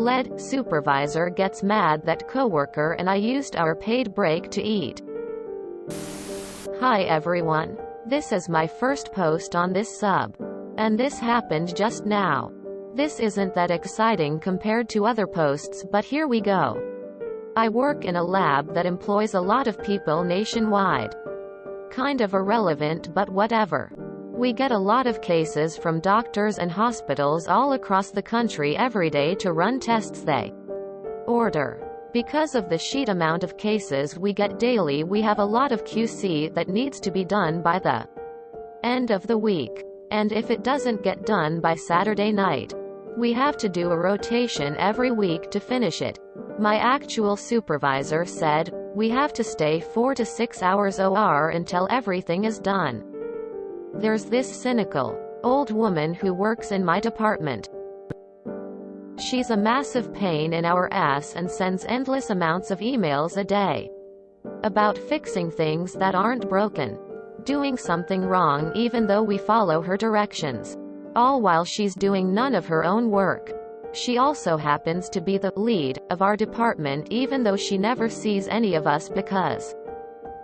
Lead supervisor gets mad that coworker and I used our paid break to eat. Hi everyone. This is my first post on this sub. And this happened just now. This isn't that exciting compared to other posts, but here we go. I work in a lab that employs a lot of people nationwide. Kind of irrelevant, but whatever. We get a lot of cases from doctors and hospitals all across the country every day to run tests they order. Because of the sheer amount of cases we get daily, we have a lot of QC that needs to be done by the end of the week. And if it doesn't get done by Saturday night, we have to do a rotation every week to finish it. My actual supervisor said, we have to stay 4 to 6 hours OR until everything is done. There's this cynical old woman who works in my department. She's a massive pain in our ass and sends endless amounts of emails a day about fixing things that aren't broken, doing something wrong even though we follow her directions, all while she's doing none of her own work. She also happens to be the lead of our department even though she never sees any of us because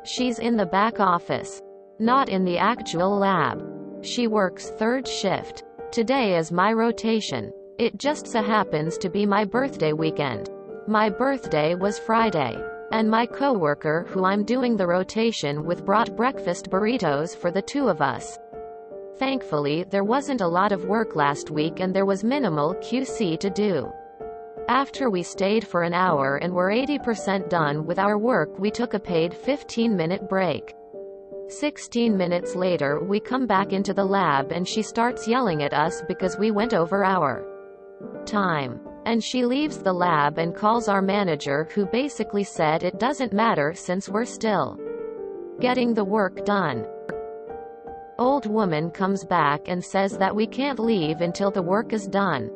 she's in the back office, not in the actual lab. She works third shift. Today is my rotation. It just so happens to be my birthday weekend. My birthday was Friday. And my coworker who I'm doing the rotation with brought breakfast burritos for the two of us. Thankfully, there wasn't a lot of work last week and there was minimal QC to do. After we stayed for an hour and were 80% done with our work, we took a paid 15-minute break. 16 minutes later, we come back into the lab and she starts yelling at us because we went over our time. And she leaves the lab and calls our manager, who basically said it doesn't matter since we're still getting the work done. Old woman comes back and says that we can't leave until the work is done,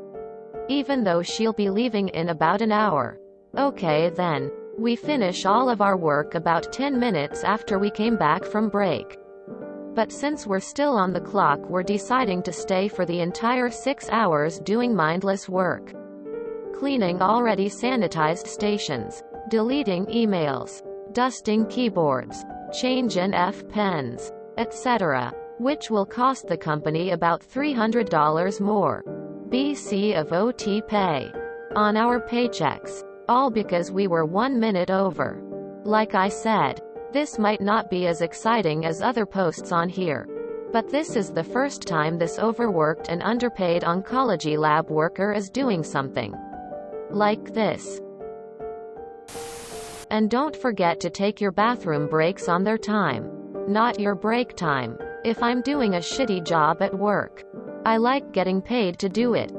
even though she'll be leaving in about an hour. Okay then. We finish all of our work about 10 minutes after we came back from break. But since we're still on the clock, we're deciding to stay for the entire 6 hours doing mindless work. Cleaning already sanitized stations, deleting emails, dusting keyboards, changing F pens, etc., which will cost the company about $300 more BC of OT pay on our paychecks. All because we were 1 minute over. Like I said, this might not be as exciting as other posts on here, but this is the first time this overworked and underpaid oncology lab worker is doing something like this. And don't forget to take your bathroom breaks on their time, not your break time. If I'm doing a shitty job at work, I like getting paid to do it.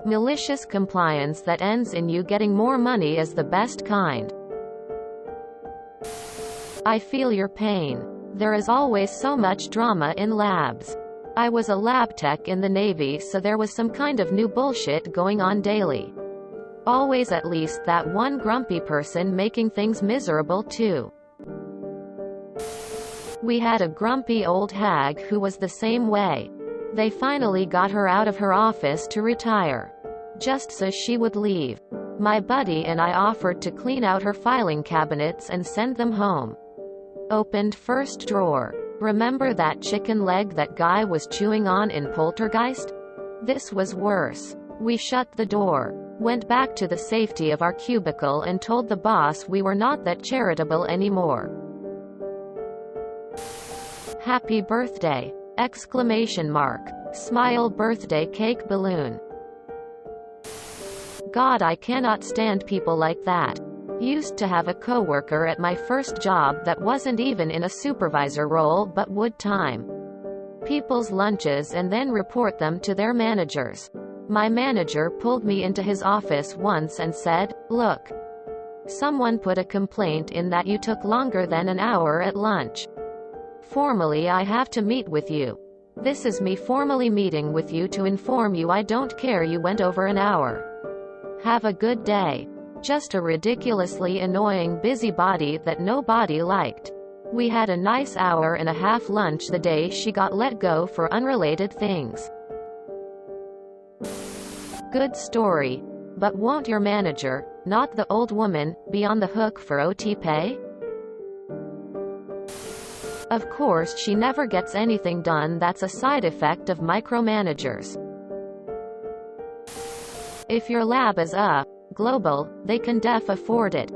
Malicious compliance that ends in you getting more money is the best kind. I feel your pain. There is always so much drama in labs. I was a lab tech in the Navy, so there was some kind of new bullshit going on daily. Always at least that one grumpy person making things miserable too. We had a grumpy old hag who was the same way. They finally got her out of her office to retire, just so she would leave. My buddy and I offered to clean out her filing cabinets and send them home. Opened first drawer. Remember that chicken leg that guy was chewing on in Poltergeist? This was worse. We shut the door, went back to the safety of our cubicle and told the boss we were not that charitable anymore. Happy birthday! Exclamation mark. Smile birthday cake balloon. God, I cannot stand people like that. Used to have a coworker at my first job that wasn't even in a supervisor role but would time people's lunches and then report them to their managers. My manager pulled me into his office once and said, "Look, someone put a complaint in that you took longer than an hour at lunch. Formally, I have to meet with you. This is me formally meeting with you to inform you I don't care you went over an hour. Have a good day." Just a ridiculously annoying busybody that nobody liked. We had a nice hour and a half lunch the day she got let go for unrelated things. Good story. But won't your manager, not the old woman, be on the hook for OT pay? Of course she never gets anything done. That's a side effect of micromanagers. If your lab is global, they can afford it.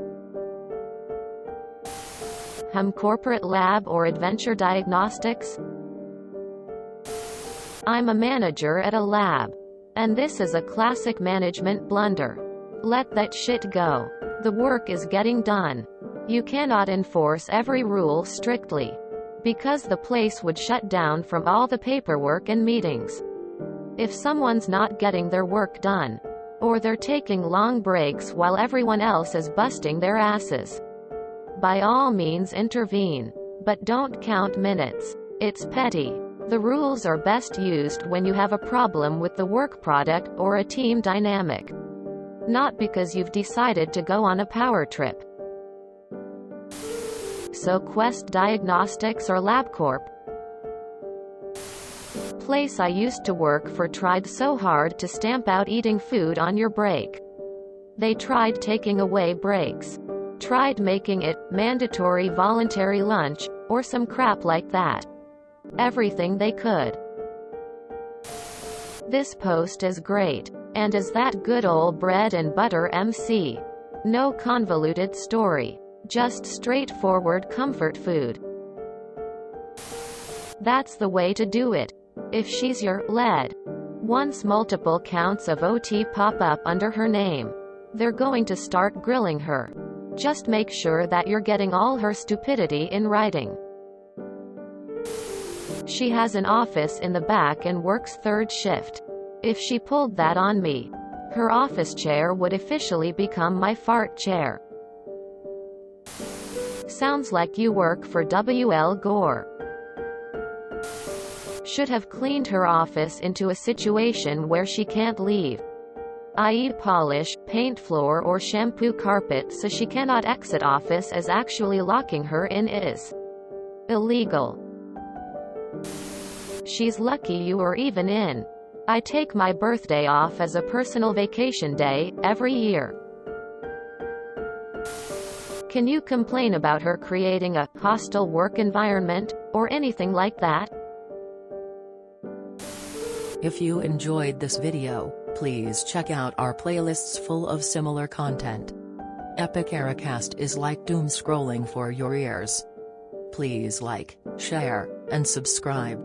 Corporate lab or adventure diagnostics? I'm a manager at a lab. And this is a classic management blunder. Let that shit go. The work is getting done. You cannot enforce every rule strictly, because the place would shut down from all the paperwork and meetings. If someone's not getting their work done, or they're taking long breaks while everyone else is busting their asses, by all means intervene. But don't count minutes. It's petty. The rules are best used when you have a problem with the work product or a team dynamic, not because you've decided to go on a power trip. So Quest Diagnostics or LabCorp? Place I used to work for tried so hard to stamp out eating food on your break. They tried taking away breaks. Tried making it mandatory voluntary lunch, or some crap like that. Everything they could. This post is great. And is that good old bread and butter MC. No convoluted story. Just straightforward comfort food. That's the way to do it. If she's your lead. Once multiple counts of OT pop up under her name, they're going to start grilling her. Just make sure that you're getting all her stupidity in writing. She has an office in the back and works third shift. If she pulled that on me, her office chair would officially become my fart chair. Sounds like you work for W.L. Gore. Should have cleaned her office into a situation where she can't leave, i.e. polish, paint floor or shampoo carpet so she cannot exit office, as actually locking her in is illegal. She's lucky you are even in. I take my birthday off as a personal vacation day, every year. Can you complain about her creating a hostile work environment, or anything like that? If you enjoyed this video, please check out our playlists full of similar content. Epic Ericast is like doom scrolling for your ears. Please like, share, and subscribe.